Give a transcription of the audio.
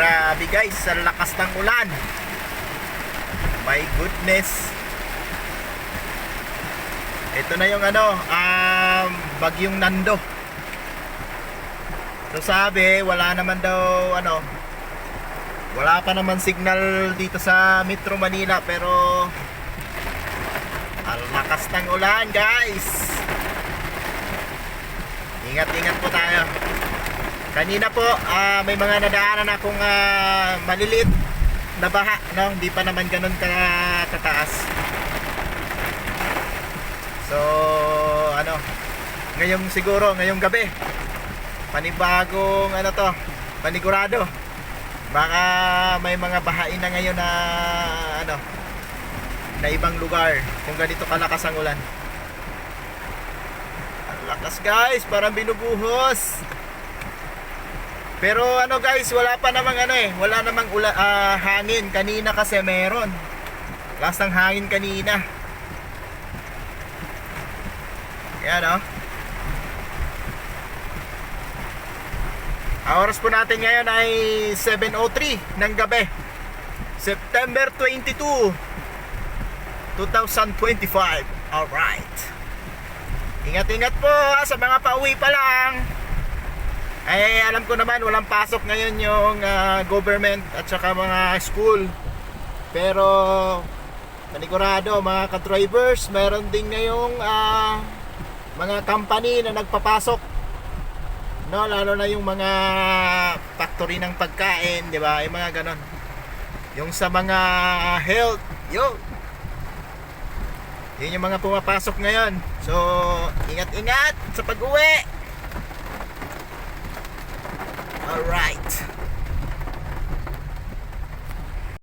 Grabe guys, sa lakas ng ulan. My goodness. Ito na yung bagyong Nando. So sabi, wala naman daw wala pa naman signal dito sa Metro Manila, pero ang lakas ng ulan guys. Ingat-ingat po tayo. Kanina po may mga nadaanan akong maliliit na baha, no? Hindi pa naman ganun kataas. So ngayong gabi panibagong panigurado. Baka may mga bahain na ngayon na na ibang lugar kung ganito kalakas ang ulan. Ang lakas guys, parang binubuhos. Pero guys, wala pa namang wala namang hangin. Kanina kasi meron. Lakas ng hangin kanina. Yan Ang oras po natin ngayon ay 7:03 ng gabi, September 22, 2025. Alright. Ingat-ingat po sa mga pauwi pa lang. Ay alam ko naman walang pasok ngayon yung government at saka mga school. Pero panigurado mga ka-drivers, meron din ngayong mga company na nagpapasok. No, lalo na yung mga factory ng pagkain, di ba? Yung mga ganon. Yung sa mga health, yun yung mga pumapasok ngayon. So, ingat-ingat sa pag-uwi. Alright.